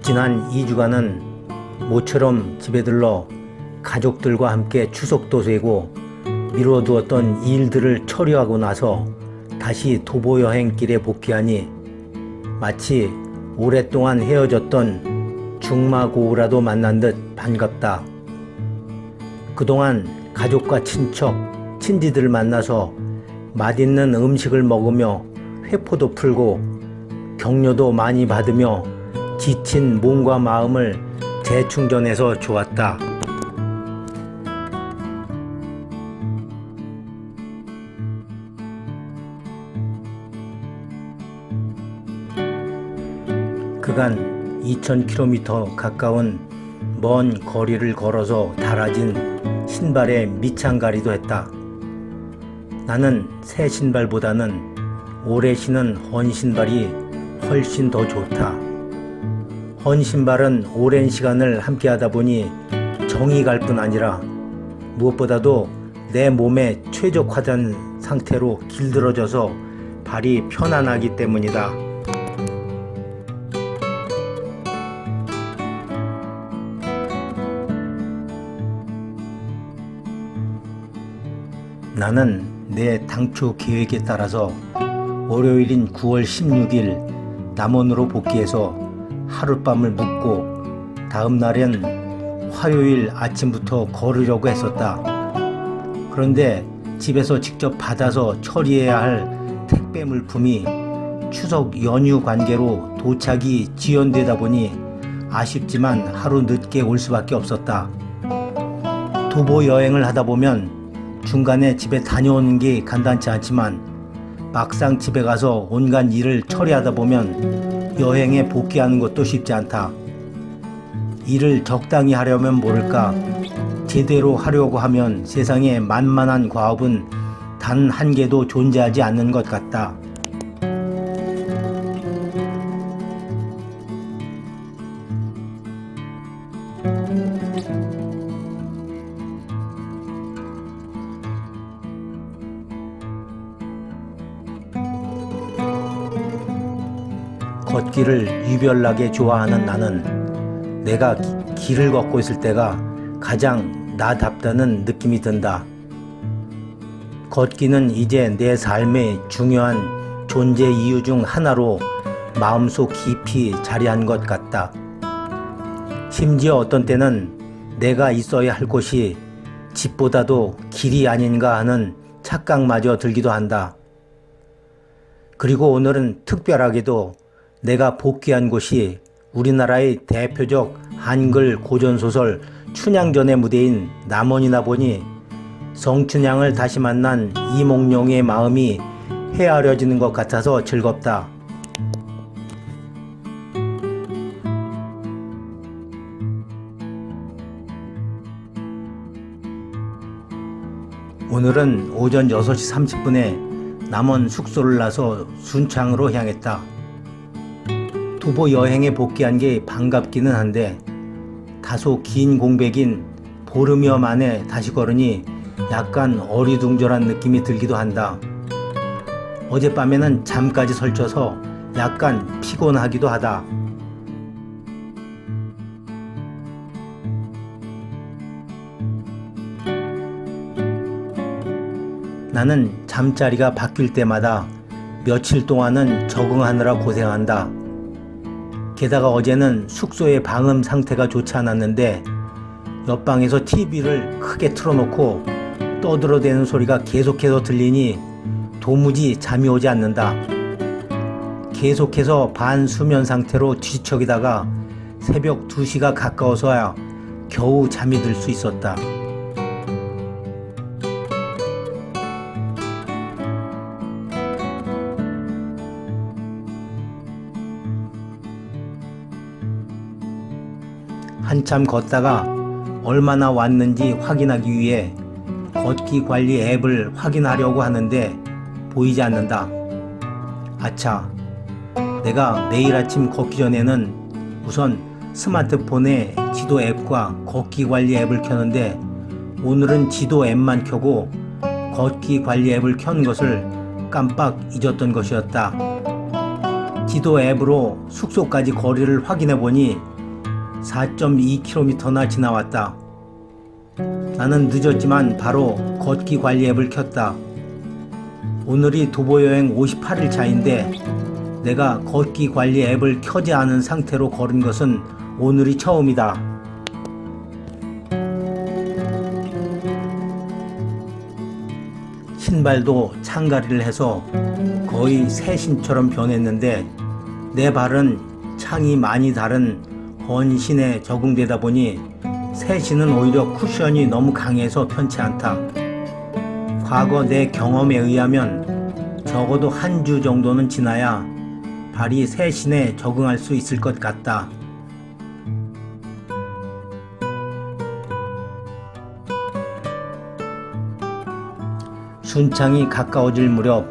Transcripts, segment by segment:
지난 2주간은 모처럼 집에 들러 가족들과 함께 추석도 쇠고 미뤄두었던 일들을 처리하고 나서 다시 도보 여행길에 복귀하니 마치 오랫동안 헤어졌던 중마고우라도 만난 듯 반갑다. 그동안 가족과 친척, 친지들을 만나서 맛있는 음식을 먹으며 회포도 풀고 격려도 많이 받으며 지친 몸과 마음을 재충전해서 좋았다. 그간 2000km 가까운 먼 거리를 걸어서 달아진 신발에 밑창가리도 했다. 나는 새 신발보다는 오래 신은 헌 신발이 훨씬 더 좋다. 헌 신발은 오랜 시간을 함께하다 보니 정이 갈 뿐 아니라 무엇보다도 내 몸에 최적화된 상태로 길들어져서 발이 편안하기 때문이다. 나는 내 당초 계획에 따라서 월요일인 9월 16일 남원으로 복귀해서 하룻밤을 묵고 다음 날엔 화요일 아침부터 걸으려고 했었다. 그런데 집에서 직접 받아서 처리해야 할 택배 물품이 추석 연휴 관계로 도착이 지연되다 보니 아쉽지만 하루 늦게 올 수밖에 없었다. 도보 여행을 하다 보면 중간에 집에 다녀오는 게 간단치 않지만 막상 집에 가서 온갖 일을 처리하다 보면 여행에 복귀하는 것도 쉽지 않다. 일을 적당히 하려면 모를까 제대로 하려고 하면 세상에 만만한 과업은 단 한 개도 존재하지 않는 것 같다. 걷기를 유별나게 좋아하는 나는 내가 길을 걷고 있을 때가 가장 나답다는 느낌이 든다. 걷기는 이제 내 삶의 중요한 존재 이유 중 하나로 마음속 깊이 자리한 것 같다. 심지어 어떤 때는 내가 있어야 할 곳이 집보다도 길이 아닌가 하는 착각마저 들기도 한다. 그리고 오늘은 특별하게도 내가 복귀한 곳이 우리나라의 대표적 한글 고전소설 춘향전의 무대인 남원이나 보니 성춘향을 다시 만난 이몽룡의 마음이 헤아려지는 것 같아서 즐겁다. 오늘은 오전 6시 30분에 남원 숙소를 나서 순창으로 향했다. 도보 여행에 복귀한 게 반갑기는 한데 다소 긴 공백인 보름여 만에 다시 걸으니 약간 어리둥절한 느낌이 들기도 한다. 어젯밤에는 잠까지 설쳐서 약간 피곤하기도 하다. 나는 잠자리가 바뀔 때마다 며칠 동안은 적응하느라 고생한다. 게다가 어제는 숙소의 방음 상태가 좋지 않았는데 옆방에서 TV를 크게 틀어놓고 떠들어대는 소리가 계속해서 들리니 도무지 잠이 오지 않는다. 계속해서 반수면 상태로 뒤척이다가 새벽 2시가 가까워서야 겨우 잠이 들 수 있었다. 한참 걷다가 얼마나 왔는지 확인하기 위해 걷기 관리 앱을 확인하려고 하는데 보이지 않는다. 아차, 내가 매일 아침 걷기 전에는 우선 스마트폰에 지도 앱과 걷기 관리 앱을 켜는데 오늘은 지도 앱만 켜고 걷기 관리 앱을 켠 것을 깜빡 잊었던 것이었다. 지도 앱으로 숙소까지 거리를 확인해 보니 4.2km나 지나왔다. 나는 늦었지만 바로 걷기 관리 앱을 켰다. 오늘이 도보여행 58일 차인데 내가 걷기 관리 앱을 켜지 않은 상태로 걸은 것은 오늘이 처음이다. 신발도 창가리를 해서 거의 새 신처럼 변했는데 내 발은 창이 많이 다른 헌신에 적응되다 보니 새 신은 오히려 쿠션이 너무 강해서 편치 않다. 과거 내 경험에 의하면 적어도 한 주 정도는 지나야 발이 새 신에 적응할 수 있을 것 같다. 순창이 가까워질 무렵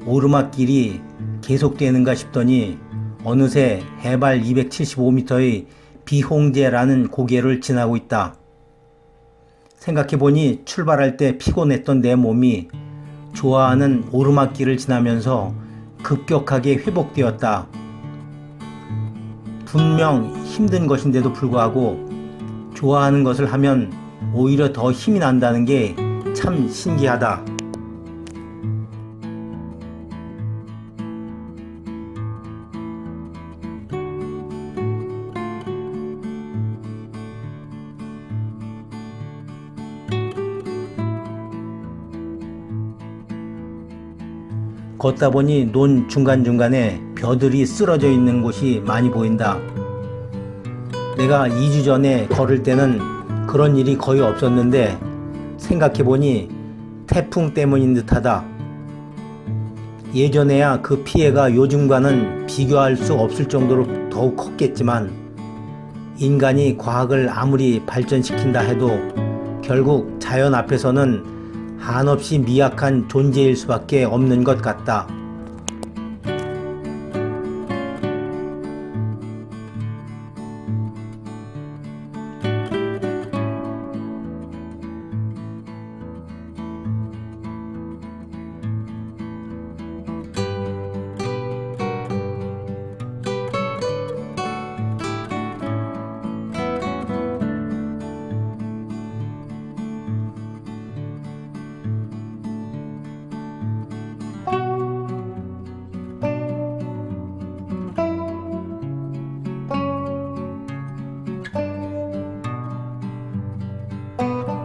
오르막길이 계속되는가 싶더니 어느새 해발 275m의 비홍제라는 고개를 지나고 있다. 생각해보니 출발할 때 피곤했던 내 몸이 좋아하는 오르막길을 지나면서 급격하게 회복되었다. 분명 힘든 것인데도 불구하고 좋아하는 것을 하면 오히려 더 힘이 난다는 게 참 신기하다. 걷다 보니 논 중간중간에 벼들이 쓰러져 있는 곳이 많이 보인다. 내가 2주 전에 걸을 때는 그런 일이 거의 없었는데 생각해보니 태풍 때문인 듯하다. 예전에야 그 피해가 요즘과는 비교할 수 없을 정도로 더욱 컸겠지만 인간이 과학을 아무리 발전시킨다 해도 결국 자연 앞에서는 한없이 미약한 존재일 수밖에 없는 것 같다.